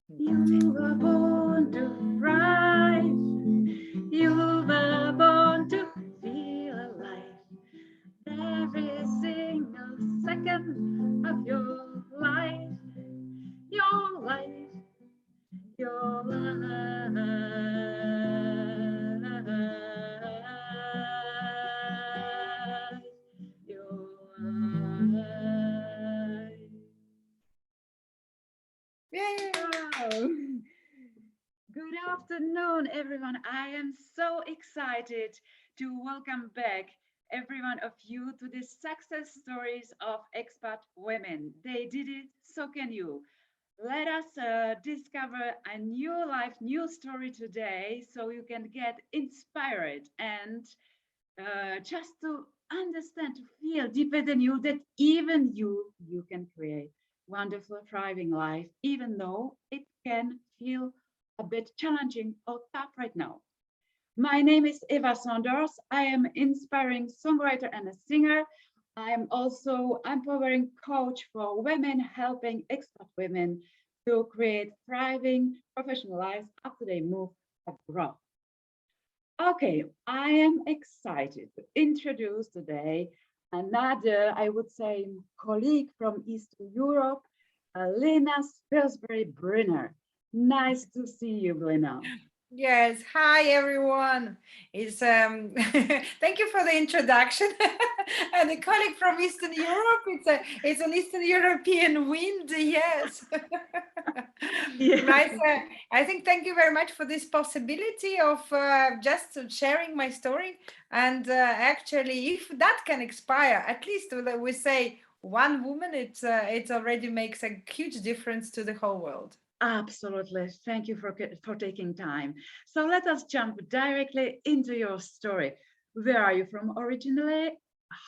You were born to thrive. You were born to feel alive. Every single second of your life, your life, your life, your life. Yay! Wow. Good afternoon, everyone. I am so excited to welcome back every one of you to the success stories of expat women. They did it, so can you. Let us discover a new life, new story today so you can get inspired and just to understand, to feel deep within you that even you can create wonderful, thriving life, even though it can feel a bit challenging or tough right now. My name is Eva Saunders. I am inspiring songwriter and a singer. I am also empowering coach for women, helping expat women to create thriving professional lives after they move abroad. Okay, I am excited to introduce today another, I would say, colleague from Eastern Europe, Lina Spilsbury. Nice to see you, Lina. Yes, hi everyone. It's thank you for the introduction. And a colleague from Eastern Europe. It's an Eastern European wind. Yes. Yes. Nice. I think thank you very much for this possibility of just sharing my story. And actually, if that can expire, at least we say one woman, it already makes a huge difference to the whole world. Absolutely. Thank you for taking time. So let us jump directly into your story. Where are you from originally?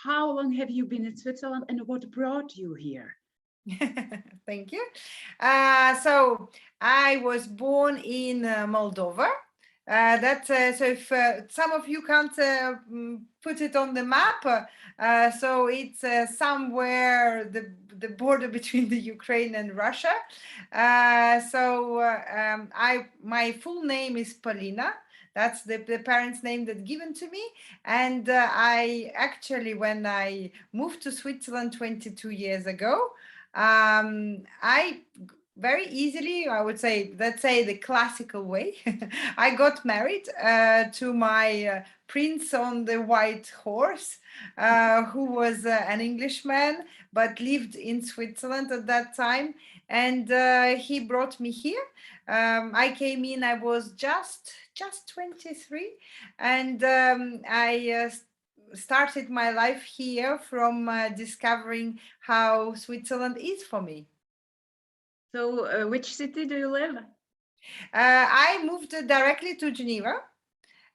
How long have you been in Switzerland and what brought you here? Thank you. So I was born in Moldova. So if some of you can't put it on the map, so it's somewhere the border between the Ukraine and Russia. My full name is Polina. That's the parents' name that given to me. And I actually, when I moved to Switzerland 22 years ago, I very easily, I would say, let's say the classical way, I got married to my prince on the white horse, who was an Englishman, but lived in Switzerland at that time. And he brought me here. I came in, I was just 23, and I started my life here from discovering how Switzerland is for me. So, which city do you live? I moved directly to Geneva.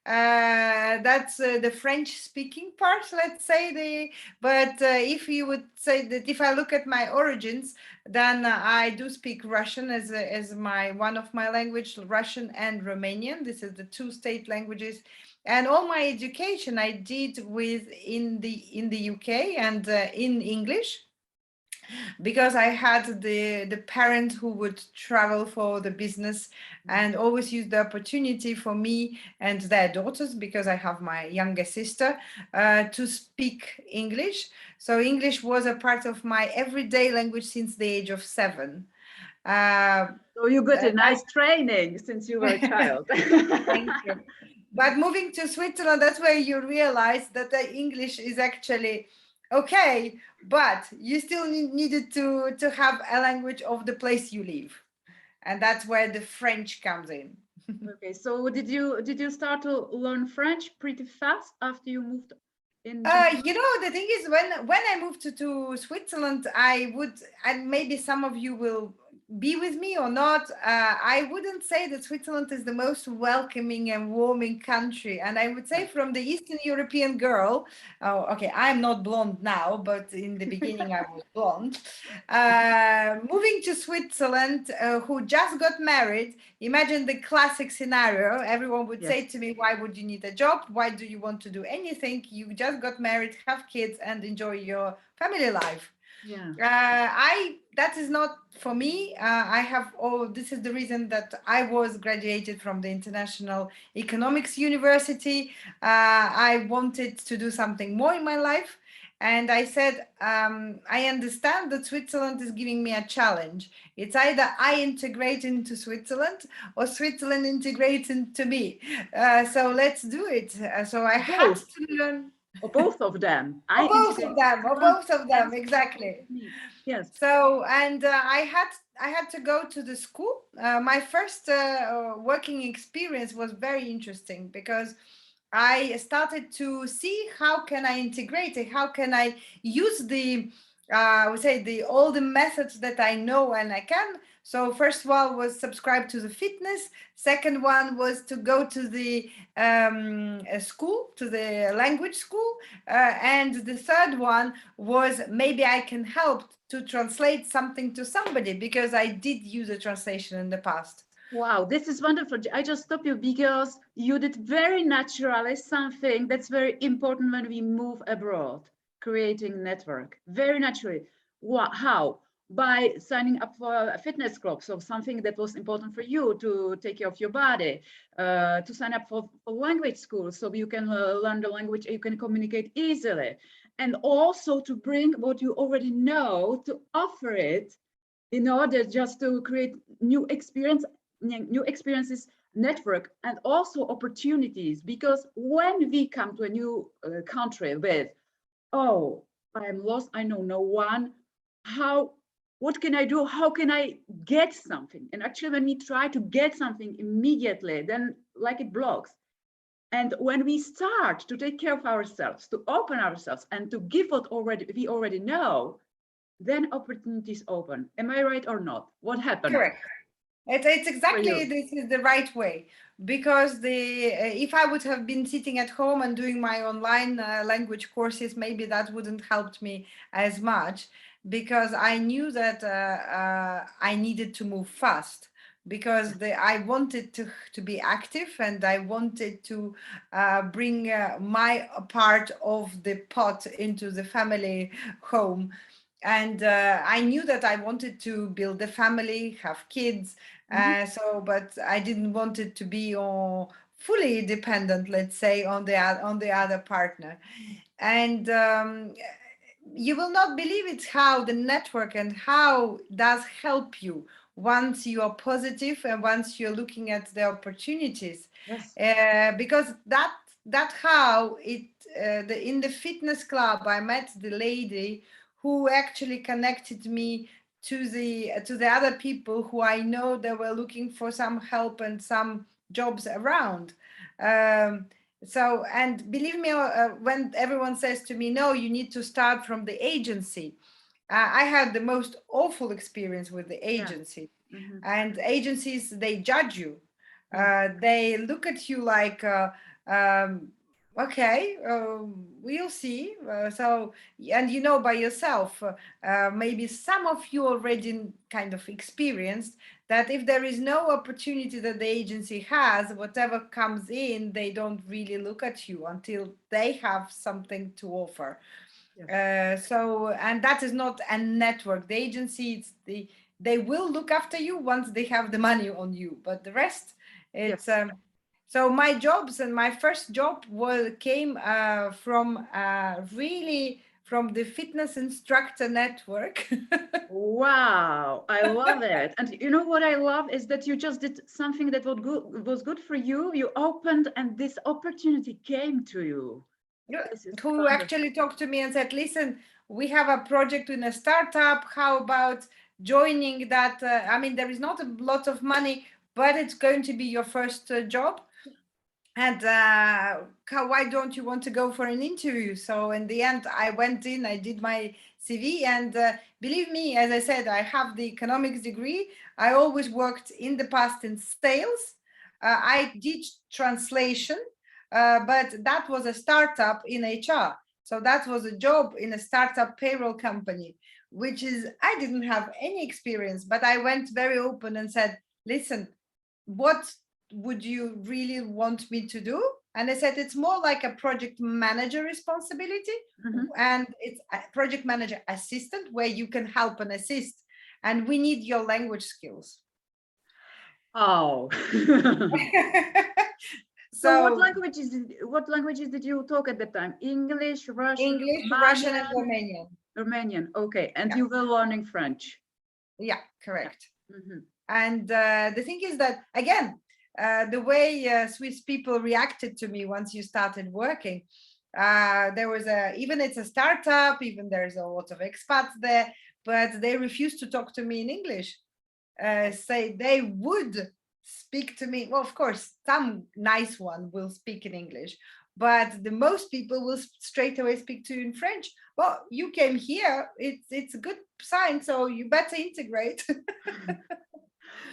That's the French speaking part, let's say. But if you would say that if I look at my origins, then I do speak Russian as my one of my language, Russian and Romanian. This is the two state languages. And all my education I did with in the UK and in English, because I had the parent who would travel for the business and always use the opportunity for me and their daughters, because I have my younger sister, to speak English. So English was a part of my everyday language since the age of 7. Uh, So you got a and nice training since you were a child. Thank you. But moving to Switzerland, that's where you realize that the English is actually okay, but you still needed to have a language of the place you live, and that's where the French comes in. Okay, so did you start to learn French pretty fast after you moved in You Geneva? know, the thing is, when I moved to Switzerland, I would, and maybe some of you will be with me or not. I wouldn't say that Switzerland is the most welcoming and warming country. And I would say, from the Eastern European girl, oh, okay, I'm not blonde now, but in the beginning I was blonde. Moving to Switzerland, who just got married. Imagine the classic scenario. Everyone would Yes. say to me, why would you need a job? Why do you want to do anything? You just got married, have kids, and enjoy your family life. Yeah. I that is not for me. I have this is the reason that I was graduated from the International Economics University. I wanted to do something more in my life, and I said, I understand that Switzerland is giving me a challenge. It's either I integrate into Switzerland or Switzerland integrates into me. So let's do it. So I Or had both, to learn. or both of them. I Or both integrate of them, or Switzerland both of and them, Switzerland exactly. into me. Yes. So, and I had to go to the school. My first working experience was very interesting because I started to see how can I integrate it, how can I use the I would say the all the methods that I know and I can. So first one was subscribe to the fitness. Second one was to go to the school, to the language school, and the third one was maybe I can help to translate something to somebody because I did use a translation in the past. Wow, this is wonderful. I just stop you because you did very naturally something that's very important when we move abroad, creating network. Very naturally. How? By signing up for a fitness club. So something that was important for you to take care of your body, to sign up for language school so you can learn the language, you can communicate easily. And also to bring what you already know to offer it in order just to create new experiences, network, and also opportunities. Because when we come to a new country with, oh, I am lost, I know no one, how, what can I do? How can I get something? And actually, when we try to get something immediately, then like it blocks. And when we start to take care of ourselves, to open ourselves, and to give what already we already know, then opportunities open. Am I right or not? What happened Correct. It's for exactly you? this is the right way because the if I would have been sitting at home and doing my online language courses, maybe that wouldn't helped me as much because I knew that I needed to move fast because I wanted to be active and I wanted to bring my part of the pot into the family home. And I knew that I wanted to build a family, have kids, Mhm. but I didn't want it to be fully dependent, let's say, on the other partner. And you will not believe it how the network and how does help you once you are positive and once you're looking at the opportunities, Yes. because that how it in the fitness club I met the lady who actually connected me to the other people who I know they were looking for some help and some jobs around. Um, so, and believe me, when everyone says to me, no, you need to start from the agency, I had the most awful experience with the Yeah. agency. Hmm. And agencies, they judge you. Yeah. They look at you like, um, okay, we'll see. So, and you know by yourself, maybe some of you already kind of experienced that if there is no opportunity that the agency has, whatever comes in, they don't really look at you until they have something to offer. Yes. So, and that is not a network. The agency, they will look after you once they have the money on you, but the rest, it's Yes. so my jobs and my first job came from really from the fitness instructor network. Wow, I love it. And you know what I love is that you just did something that was good for you. You opened and this opportunity came to you. Yeah, This is who wonderful. actually talked to me and said, listen, we have a project in a startup. How about joining that? I mean, there is not a lot of money, but it's going to be your first job. And why don't you want to go for an interview? So in the end, I went in, I did my CV, and believe me, as I said, I have the economics degree. I always worked in the past in sales. I did translation, but that was a startup in HR. So that was a job in a startup payroll company, which is, I didn't have any experience, but I went very open and said, listen, what would you really want me to do? And I said, it's more like a project manager responsibility. Mhm. And it's a project manager assistant where you can help and assist. And we need your language skills. Oh. So So what languages did you talk at that time? English, Russian, English, Russian, and Romanian? Romanian. Romanian. Okay. And Yeah, you were learning French. yeah, Yeah. correct. Mhm. And the thing is that, again, the way Swiss people reacted to me once you started working, there was even it's a startup, even there's a lot of expats there, but they refused to talk to me in English. Say they would speak to me. Well, of course, some nice one will speak in English, but the most people will straight away speak to you in French. Well, you came here, it's a good sign, so you better integrate.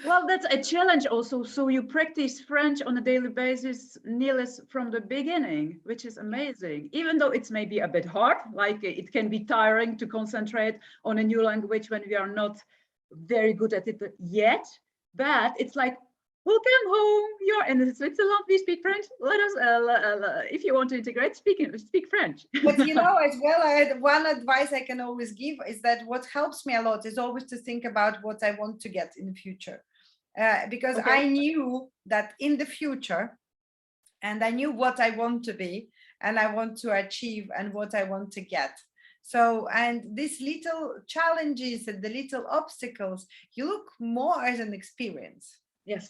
Well, that's a challenge also. So you practice French on a daily basis nearly from the beginning, which is amazing. Even though it's maybe a bit hard, like it can be tiring to concentrate on a new language when we are not very good at it yet. But it's like, welcome home. You're in Switzerland. We speak French. Let us, if you want to integrate, speak French. But you know, as well, I had one advice I can always give is that what helps me a lot is always to think about what I want to get in the future. Because Okay. I knew that in the future, and I knew what I want to be and I want to achieve and what I want to get. So, and these little challenges and the little obstacles, you look more as an experience. Yes.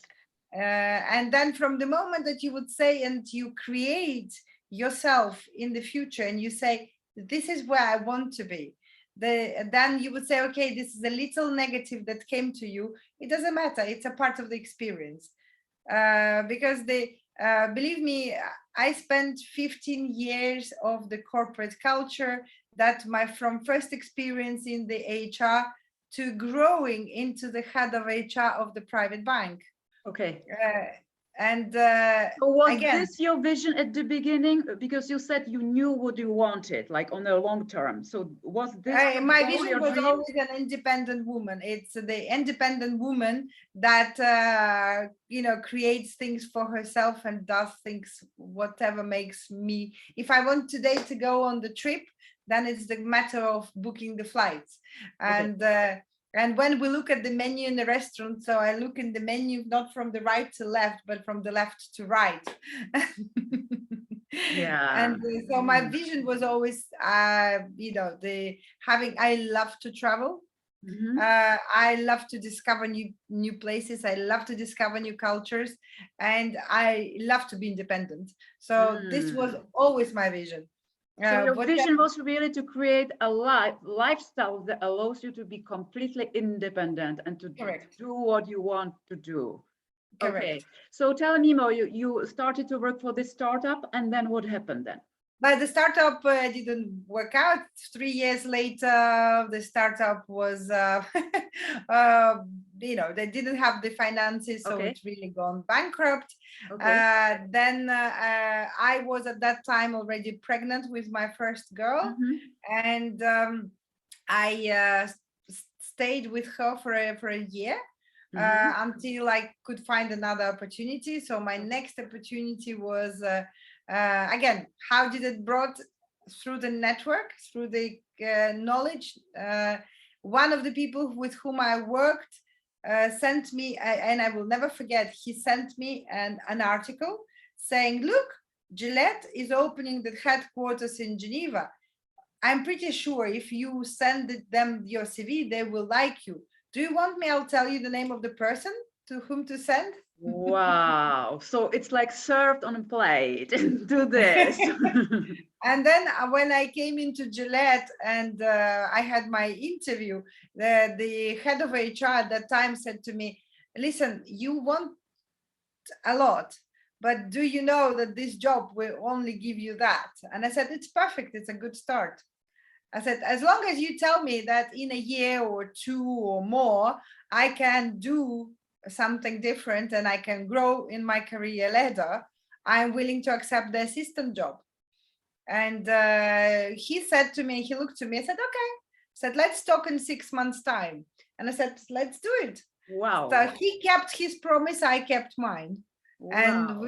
And then from the moment that you would say and you create yourself in the future and you say, this is where I want to be, then you would say, okay, this is a little negative that came to you. It doesn't matter. It's a part of the experience. Because believe me, I spent 15 years of the corporate culture that from first experience in the HR to growing into the head of HR of the private bank. Okay. And So was again, this your vision at the beginning? Because you said you knew what you wanted, like on a long term. So was this your my goal, vision your was dream? always an independent woman. It's the independent woman that creates things for herself and does things whatever makes me. If I want today to go on the trip, then it's the matter of booking the flights. Okay. And when we look at the menu in the restaurant, so I look in the menu not from the right to left, but from the left to right. Yeah. And so my vision was always, I love to travel. Mhm. I love to discover new places. I love to discover new cultures, and I love to be independent. So this was always my vision. So your But vision was really to create a lifestyle that allows you to be completely independent and to correct, do what you want to do. correct. Okay. So tell me more. You started to work for this startup, and then what happened then? But the startup didn't work out. 3 years later, the startup was, they didn't have the finances, so Okay. it's really gone bankrupt. Okay. Then I was at that time already pregnant with my first girl, Mhm. and I stayed with her for a year. Mhm. Until I could find another opportunity. So my next opportunity was, again, how did it brought through the network, through the knowledge. One of the people with whom I worked sent me, and I will never forget, he sent me an article saying, look, Gillette is opening the headquarters in Geneva. I'm pretty sure if you send them your CV, they will like you. Do you want me? I'll tell you the name of the person to whom to send. Wow. So it's like served on a plate. Do this. And then when I came into Gillette and I had my interview, the head of HR at that time said to me, listen, you want a lot, but do you know that this job will only give you that? And I said, it's perfect. It's a good start. I said, as long as you tell me that in a year or two or more, I can do something different and I can grow in my career ladder, I'm willing to accept the assistant job. And he said to me, he looked to me, I said, okay. I said, let's talk in 6 months' time. And I said, let's do it. Wow. So he kept his promise, I kept mine. And Wow.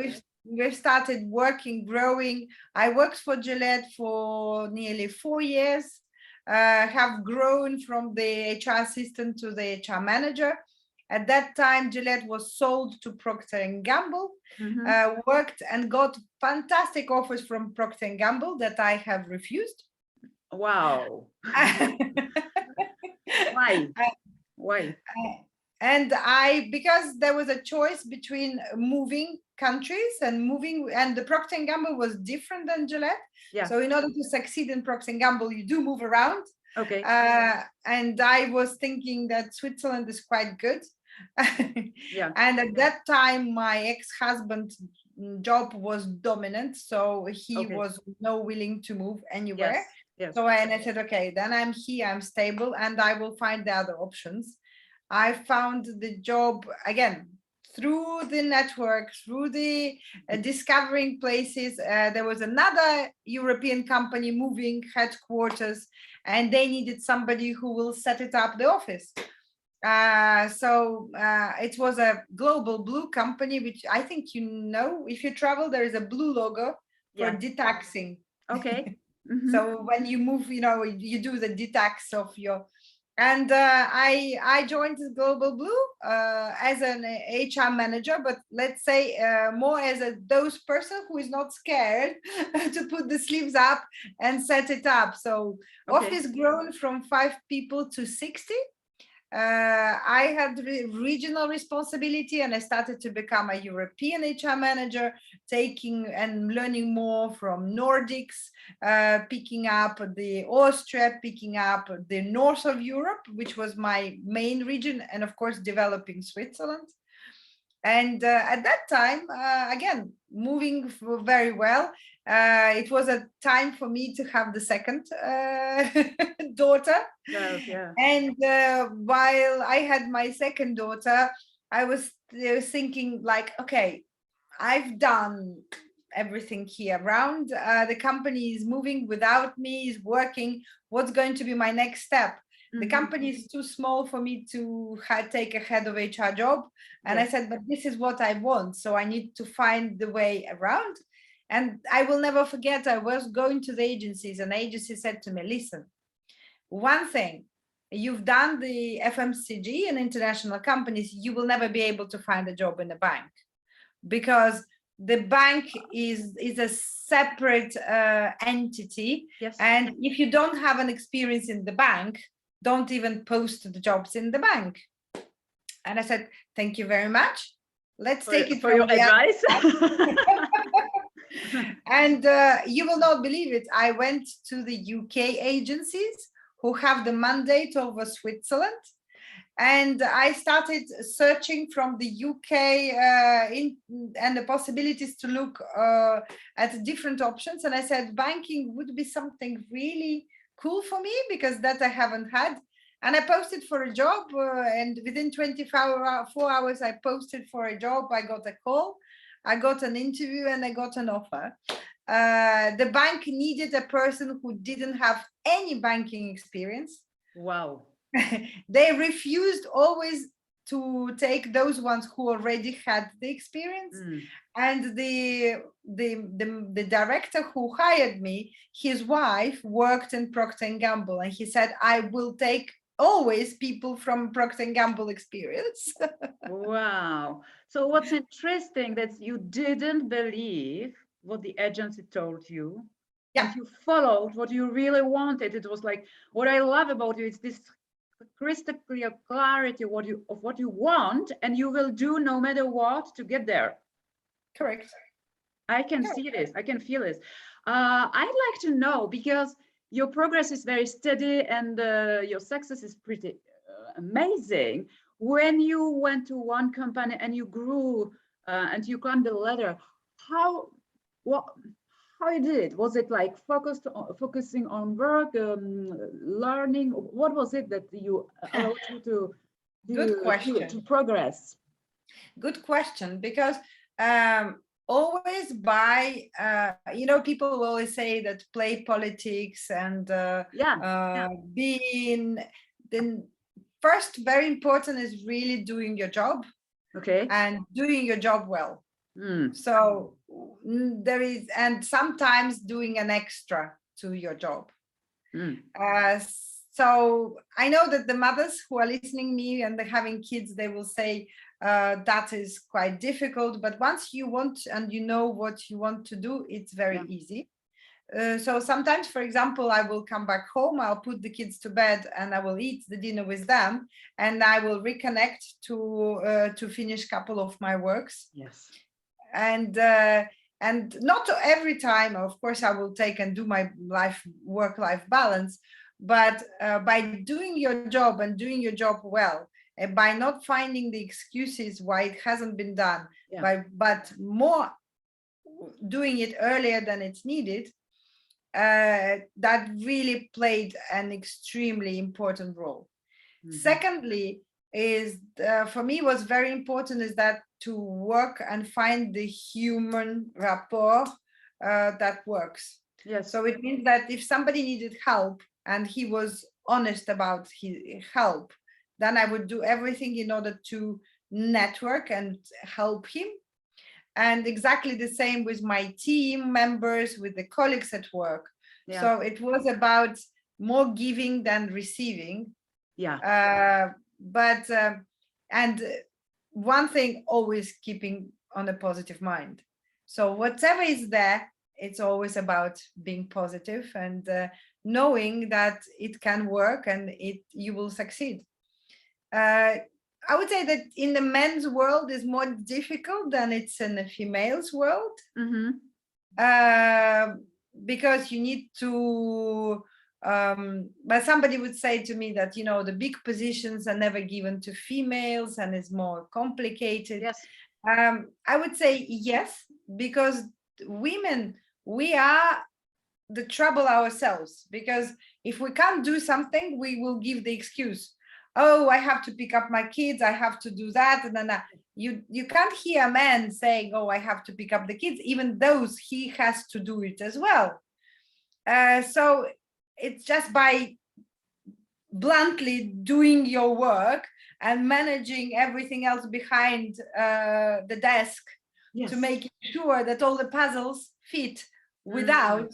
we started working, growing. I worked for Gillette for nearly 4 years. Have grown from the HR assistant to the HR manager. At that time, Gillette was sold to Procter and Gamble. Worked and got fantastic offers from Procter and Gamble that I have refused. Wow. Why? Why? And because there was a choice between moving countries and the Procter and Gamble was different than Gillette. Yeah. So in order to succeed in Procter and Gamble, you do move around. Okay. And I was thinking that Switzerland is quite good. Yeah. And at that time, my ex-husband's job was dominant, so he was not willing to move anywhere. Yes. Yes. So I said, okay, then I'm here, I'm stable, and I will find the other options. I found the job again through the network, through the discovering places. There was another European company moving headquarters, and they needed somebody who will set it up the office. So it was a global blue company, which I think you know. If you travel, there is a blue logo for detaxing. Okay. So when you move, you do the detax of your. And I joined the Global Blue as an HR manager, but let's say more as those person who is not scared to put the sleeves up and set it up. So office grown from 5 people to 60. I had regional responsibility, and I started to become a European HR manager, taking and learning more from Nordics, picking up the Austria, picking up the north of Europe, which was my main region, and of course, developing Switzerland. And at that time, again, moving very well. It was a time for me to have the second daughter. Yeah. And while I had my second daughter, I was thinking like, okay, I've done everything here around. The company is moving without me, is working. What's going to be my next step? The company is too small for me to take a head of HR job. And I said, but this is what I want. So I need to find the way around. And I will never forget, I was going to the agencies, and the agency said to me, listen, one thing, you've done the FMCG and international companies, you will never be able to find a job in a bank, because the bank is a separate entity. And if you don't have an experience in the bank, don't even post the jobs in the bank. And I said, thank you very much. Let's take it for your advice. And you will not believe it. I went to the UK agencies who have the mandate over Switzerland. And I started searching from the UK and the possibilities to look at different options. And I said, banking would be something really cool for me, because that I haven't had. And I posted for a job, and within 24 hours, I posted for a job. I got a call, I got an interview, and I got an offer. The bank needed a person who didn't have any banking experience. Wow. They refused always to take those ones who already had the experience. And the director who hired me, his wife worked in Procter and Gamble, and he said, I will take always people from Procter and Gamble experience. Wow. So what's interesting that you didn't believe what the agency told you, and you followed what you really wanted. It was like, what I love about you is this crystal clear clarity of what you want, and you will do no matter what to get there. Correct. I can see this. I can feel this. I'd like to know, because your progress is very steady and your success is pretty amazing. When you went to one company and you grew and you climbed the ladder, how you did it? Was it like focusing on work, learning? What was it that you allowed you to do? Good question. To progress? Good question, because always by people always say that play politics and being then first very important is really doing your job. Okay. And doing your job well. Mm, So there is, and sometimes doing an extra to your job. mm, So I know that the mothers who are listening me and they're having kids, they will say that is quite difficult. But once you want and you know what you want to do, it's very yeah. easy. So sometimes, for example, I will come back home, I'll put the kids to bed and I will eat the dinner with them, and I will reconnect to finish a couple of my works. Yes. And not every time, of course, I will take and do my work-life balance, but by doing your job and doing your job well, and by not finding the excuses why it hasn't been done, Yeah. but more doing it earlier than it's needed, that really played an extremely important role. Secondly, is for me was very important is that to work and find the human rapport that works. Yes. So it means that if somebody needed help and he was honest about his help, then I would do everything in order to network and help him. And exactly the same with my team members, with the colleagues at work. Yeah. So it was about more giving than receiving. Yeah. But and one thing, always keeping on a positive mind. So whatever is there, it's always about being positive and knowing that it can work and you will succeed. I would say that in the men's world is more difficult than it's in the females world, because you need to. But somebody would say to me that the big positions are never given to females and it's more complicated. Yes. I would say yes, because women, we are the trouble ourselves, because if we can't do something, we will give the excuse. Oh, I have to pick up my kids, I have to do that, and then you can't hear a man saying, oh, I have to pick up the kids, even though he has to do it as well. So it's just by bluntly doing your work and managing everything else behind the desk, Yes. to make sure that all the puzzles fit without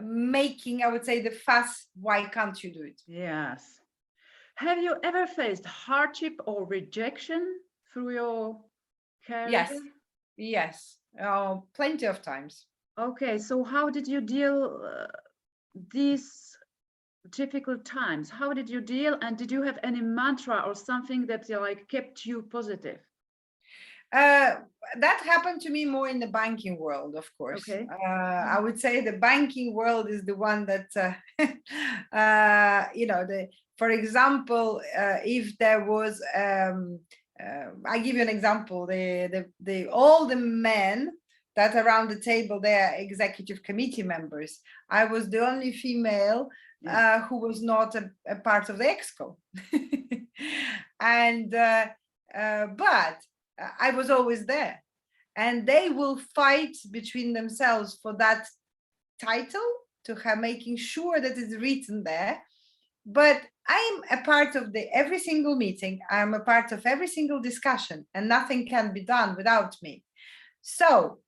making, I would say, the fuss. Why can't you do it? Yes. Have you ever faced hardship or rejection through your career? Yes, plenty of times. Okay, so how did you deal these difficult times? How did you deal, and did you have any mantra or something that like kept you positive? That happened to me more in the banking world, of course. Okay. I would say the banking world is the one that, for example, if there was, I give you an example, all the men that around the table, they are executive committee members. I was the only female who was not a part of the exco. And, but I was always there, and they will fight between themselves for that title, to have making sure that it's written there. But I'm a part of every single meeting. I'm a part of every single discussion, and nothing can be done without me. So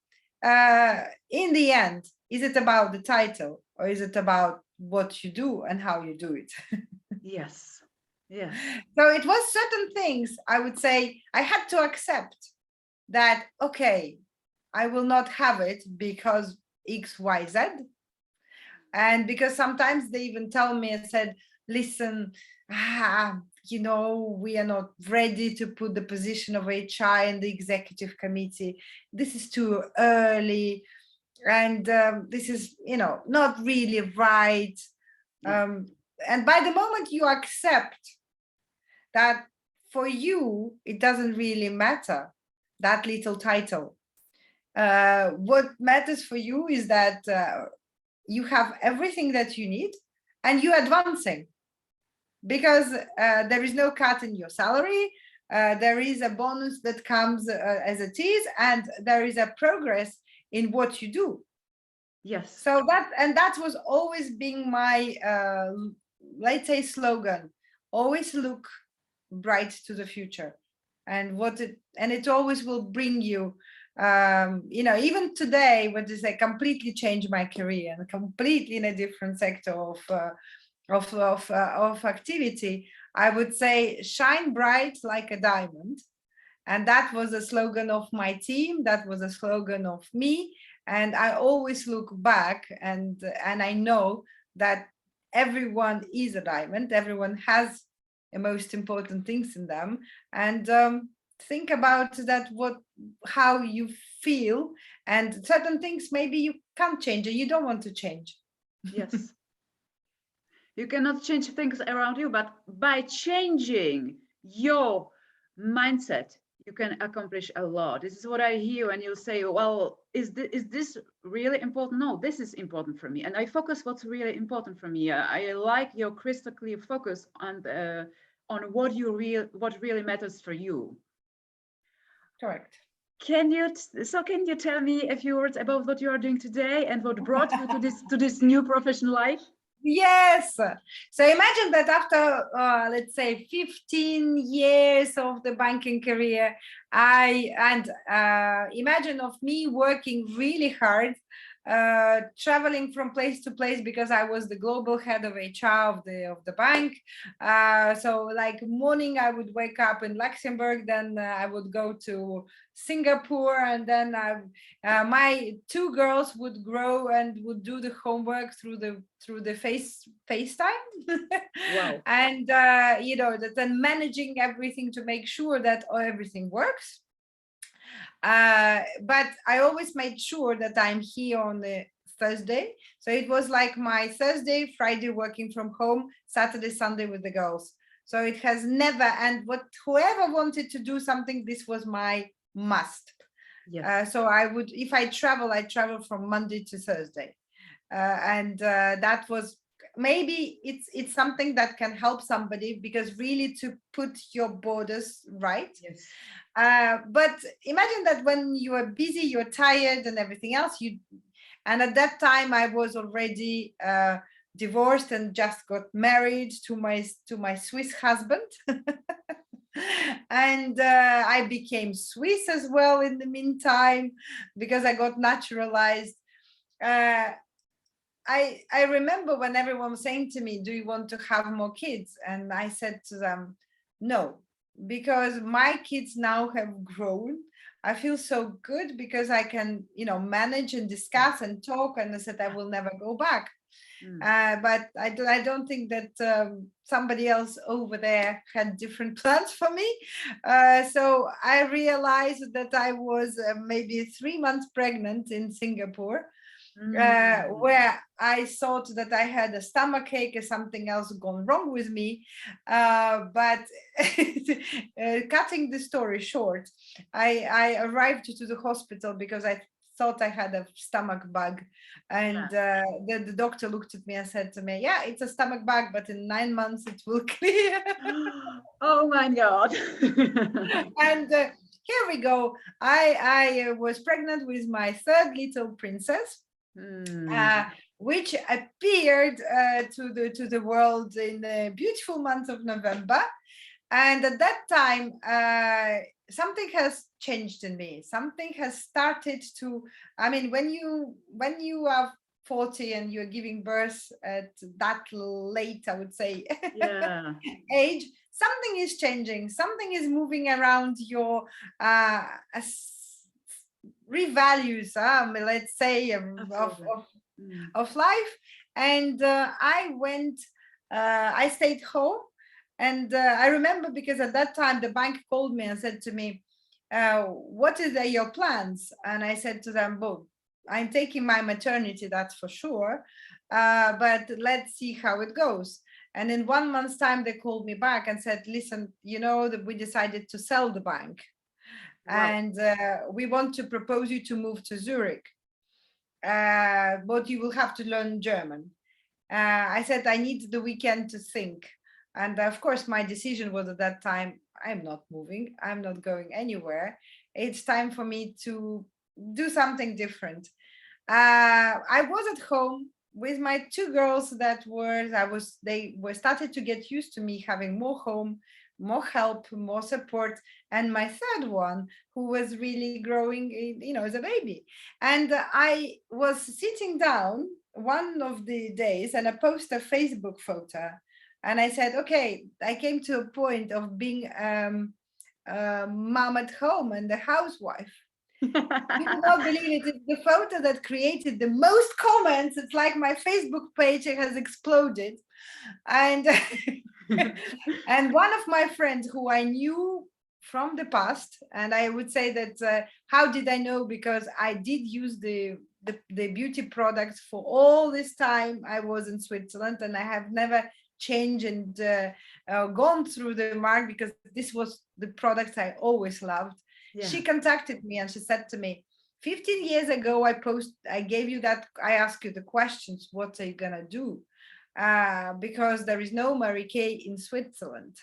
in the end, is it about the title, or is it about what you do and how you do it? Yes. Yes. So it was certain things, I would say, I had to accept that, okay, I will not have it because X, Y, Z. And because sometimes they even tell me and said, listen, we are not ready to put the position of HR in the executive committee. This is too early. And this is, not really right. And by the moment you accept that for you, it doesn't really matter, that little title. What matters for you is that you have everything that you need and you're advancing, because there is no cut in your salary. There is a bonus that comes as it is, and there is a progress in what you do. Yes. So that was always being my, let's say, slogan: always look bright to the future. and it always will bring you, even today, what is, I completely changed my career and completely in a different sector of activity. I would say shine bright like a diamond. And that was a slogan of my team. That was a slogan of me. And I always look back, and I know that everyone is a diamond. Everyone has the most important things in them. And think about that, how you feel, and certain things maybe you can't change and you don't want to change. Yes. You cannot change things around you, but by changing your mindset, you can accomplish a lot. This is what I hear when you say, well, is this really important? No, this is important for me. And I focus what's really important for me. I like your crystal clear focus on what really matters for you. Correct. Can you tell me a few words about what you are doing today and what brought you to this new professional life? Yes. So imagine that after, let's say, 15 years of the banking career, imagine of me working really hard, traveling from place to place because I was the global head of HR of the bank. So like morning, I would wake up in Luxembourg, then I would go to Singapore, and then my two girls would grow and would do the homework through the FaceTime. Wow. And then managing everything to make sure that everything works. But I always made sure that I'm here on the Thursday. So it was like my Thursday, Friday working from home, Saturday, Sunday with the girls. So it has never, and whoever wanted to do something, this was my must. Yes. So if I travel from Monday to Thursday. And that was, maybe it's something that can help somebody, because really to put your borders right. Yes. But imagine that when you are busy, you're tired and everything else, and at that time I was already divorced and just got married to my Swiss husband. And I became Swiss as well in the meantime, because I got naturalized. I remember when everyone was saying to me, do you want to have more kids? And I said to them, no, because my kids now have grown. I feel so good because I can, manage and discuss and talk. And I said, I will never go back. But I don't think that somebody else over there had different plans for me. So I realized that I was maybe 3 months pregnant in Singapore. Where I thought that I had a stomach ache or something else gone wrong with me. But cutting the story short, I arrived to the hospital because I thought I had a stomach bug. And the doctor looked at me and said to me, yeah, it's a stomach bug, but in 9 months it will clear. Oh my God. And here we go. I was pregnant with my third little princess. Which appeared to the world in the beautiful month of November. And at that time, something has changed in me. Something has started to, when you are 40 and you're giving birth at that late, I would say, age, something is changing. Something is moving around your revalues, let's say, of life. And I stayed home. And I remember, because at that time the bank called me and said to me, what are your plans? And I said to them, well, I'm taking my maternity, that's for sure, but let's see how it goes. And in 1 month's time they called me back and said, listen, that we decided to sell the bank. Wow. And we want to propose you to move to Zurich, but you will have to learn German. I said, I need the weekend to think. And of course, my decision was at that time, I'm not moving. I'm not going anywhere. It's time for me to do something different. I was at home with my two girls they were started to get used to me having more home, more help, more support, and my third one who was really growing, as a baby. And I was sitting down one of the days and I posted a Facebook photo, and I said, okay, I came to a point of being mom at home and a housewife. You will not believe it. It's the photo that created the most comments. It's like my Facebook page has exploded. And and one of my friends who I knew from the past, and I would say that how did I know? Because I did use the beauty products for all this time I was in Switzerland, and I have never changed and gone through the mark, because this was the products I always loved. Yeah. She contacted me and she said to me, 15 years ago, I gave you that, I asked you the questions, what are you gonna do? Because there is no Mary Kay in Switzerland.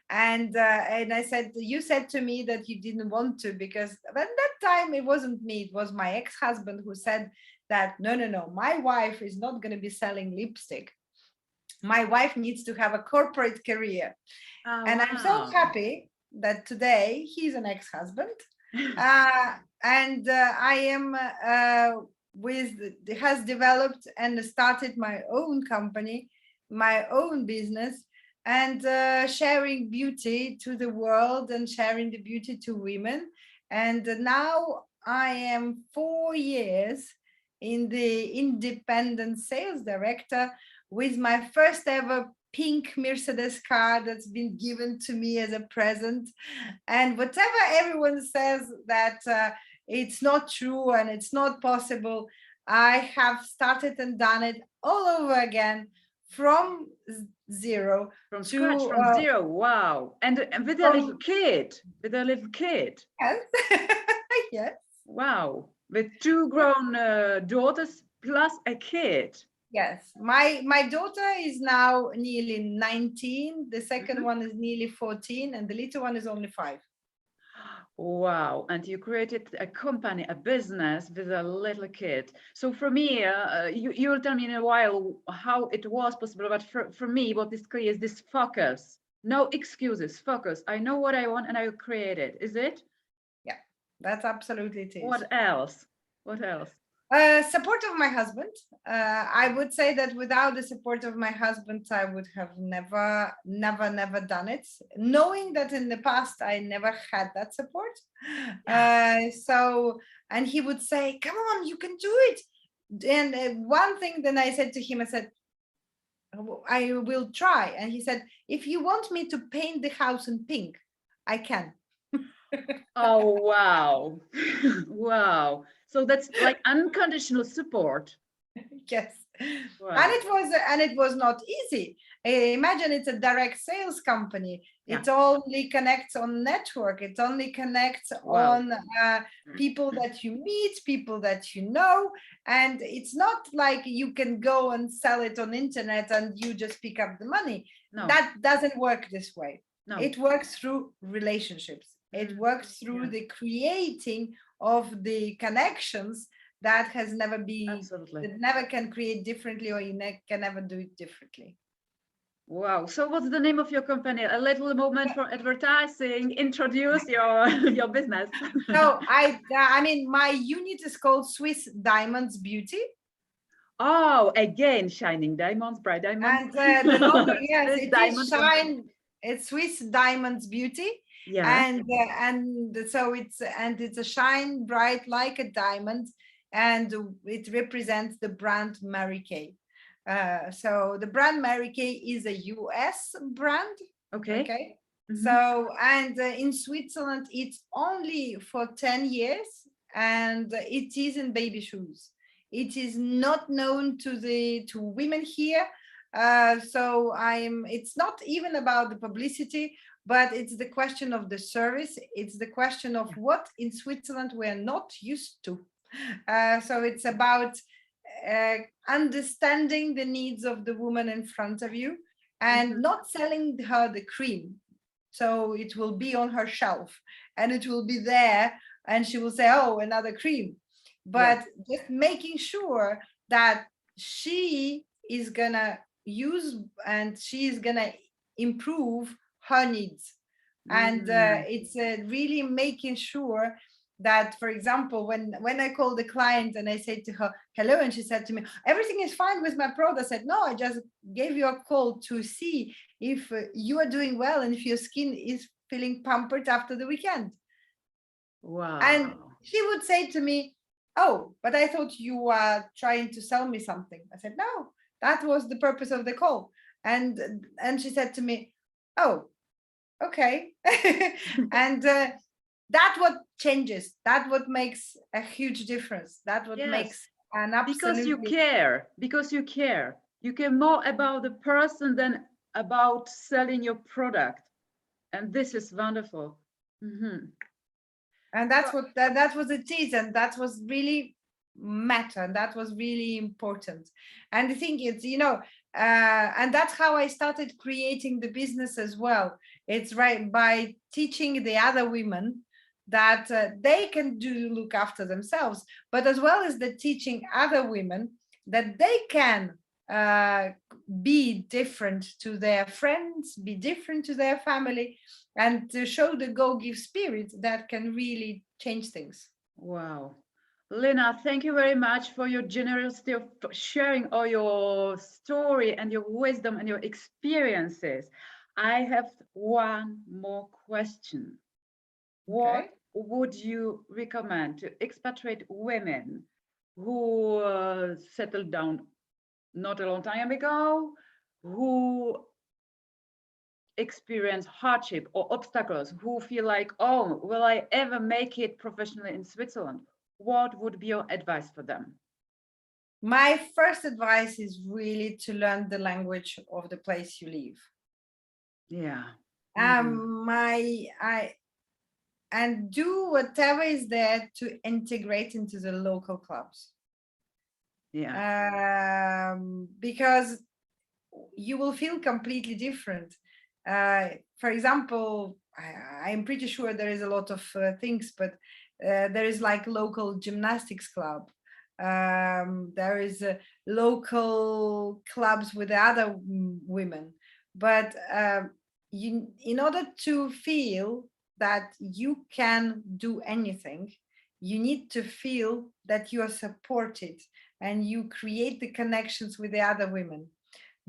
And I said, you said to me that you didn't want to, because at that time it wasn't me, it was my ex-husband who said that, no, my wife is not going to be selling lipstick. My wife needs to have a corporate career. Oh, And I'm so wow. happy that today he's an ex-husband. And I am has developed and started my own company, my own business, and sharing beauty to the world and sharing the beauty to women. And now I am 4 years in the independent sales director, with my first ever pink Mercedes car that's been given to me as a present. And whatever everyone says that it's not true and it's not possible, I have started and done it all over again, from zero From to scratch, from zero. Wow. And with a little from kid, with a little kid. yes. Yes. Wow. With two grown daughters plus a kid. Yes, my daughter is now nearly 19. The second Mhm. one is nearly 14, and the little one is only 5. Wow. And you created a company, a business with a little kid. So for me, you'll tell me in a while how it was possible. But for me, what is clear is this focus. No excuses, focus. I know what I want and I will create it. Is it? Yeah, that's absolutely it is. What else? What else? Support of my husband. I would say that without the support of my husband, I would have never done it. Knowing that in the past I never had that support. So, and he would say, "Come on, you can do it." And one thing, then I said to him, I said, "I will try." And he said, "If you want me to paint the house in pink, I can." Oh, wow. Wow. So that's like unconditional support. Yes. Wow. And it was not easy. Imagine it's a direct sales company. Yeah. It only connects on network. It only connects Wow. on people that you meet, people that you know. And it's not like you can go and sell it on internet and you just pick up the money. No. That doesn't work this way. No. It works through relationships. It works through the creating of the connections that has never been, Absolutely. that never can create differently, or you can never do it differently. Wow. So what's the name of your company? A little moment for advertising. Introduce your business. So I mean, my unit is called Swiss Diamonds Beauty. Oh, again, shining diamonds, bright diamonds. And the logo, yes, Swiss it diamond is company. shine. It's Swiss Diamonds Beauty. Yeah. And so it's a shine bright like a diamond, and it represents the brand Mary Kay. So the brand Mary Kay is a US brand. Okay. Okay. Mhm. So, and in Switzerland, it's only for 10 years, and it is in baby shoes. It is not known to women here. So it's not even about the publicity, but it's the question of the service. It's the question of what in Switzerland we're not used to. So it's about understanding the needs of the woman in front of you, and not selling her the cream. So it will be on her shelf and it will be there, and she will say, oh, another cream. But just making sure that she is gonna use and she is gonna improve her needs. And Mm. it's really making sure that, for example, when I called the client and I said to her hello, and she said to me everything is fine with my product, I said no, I just gave you a call to see if you are doing well and if your skin is feeling pampered after the weekend. And Wow. she would say to me, oh, but I thought you were trying to sell me something. I said, no, that was the purpose of the call. And she said to me, oh, okay. And that what changes. That what makes a huge difference. That what Yes, makes an because you absolutely. care, because you care. You care more about the person than about selling your product. And this is wonderful. Mhm. And So, that's what that was it is, and that was really matter, and that was really important. And I think it's, and that's how I started creating the business as well. It's right by teaching the other women that they can do look after themselves, but as well as the teaching other women that they can uh, be different to their friends, be different to their family, and to show the go give spirit that can really change things. wow. Lina, thank you very much for your generosity of sharing all your story and your wisdom and your experiences. I have one more question. What Okay. would you recommend to expatriate women who settled down not a long time ago, who experience hardship or obstacles, who feel like, oh, will I ever make it professionally in Switzerland? What would be your advice for them? My first advice is really to learn the language of the place you live. Yeah. Mhm. My I and do whatever is there to integrate into the local clubs. Yeah. Because you will feel completely different. For example, I'm pretty sure there is a lot of things, but there is like local gymnastics club. There is local clubs with other women, but in order to feel that you can do anything, you need to feel that you are supported and you create the connections with the other women.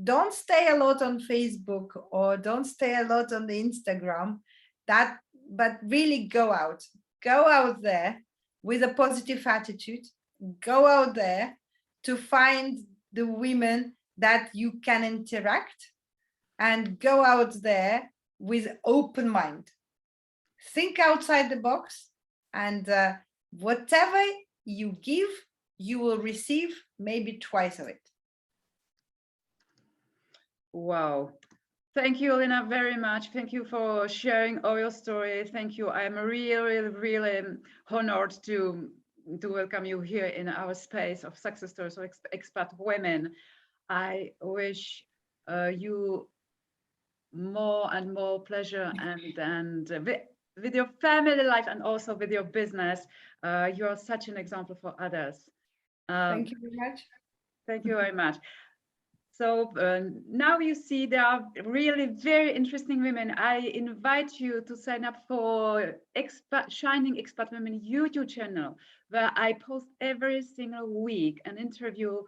Don't stay a lot on Facebook or don't stay a lot on the Instagram. That, but really go out there with a positive attitude, go out there to find the women that you can interact, and go out there with open mind. Think outside the box, and whatever you give, you will receive maybe twice of it. Wow. Thank you, Lina, very much. Thank you for sharing all your story. Thank you. I'm really, really honored to welcome you here in our space of success stories of expat women. I wish you more and more pleasure with your family life and also with your business. You are such an example for others. Um, Thank you very much. thank you very much. So now you see there are really very interesting women. I invite you to sign up for Shining Expat Women YouTube channel, where I post every single week an interview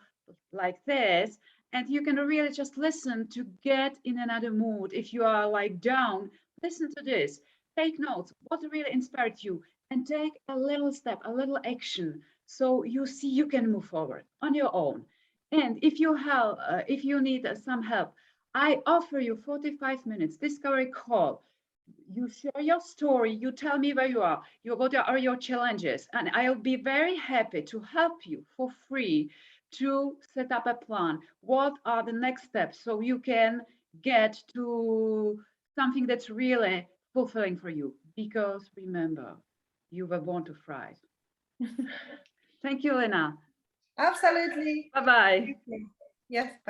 like this. And you can really just listen to get in another mood. If you are like down, listen to this. Take notes. What really inspired you? And take a little step, a little action. So you see you can move forward on your own. And if you need some help, I offer you 45 minutes discovery call. You share your story, you tell me where you are, what are your challenges, and I'll be very happy to help you for free to set up a plan. What are the next steps so you can get to something that's really fulfilling for you? Because remember, you were born to thrive. Thank you, Lena. Absolutely. Bye bye. Thank you. Yes.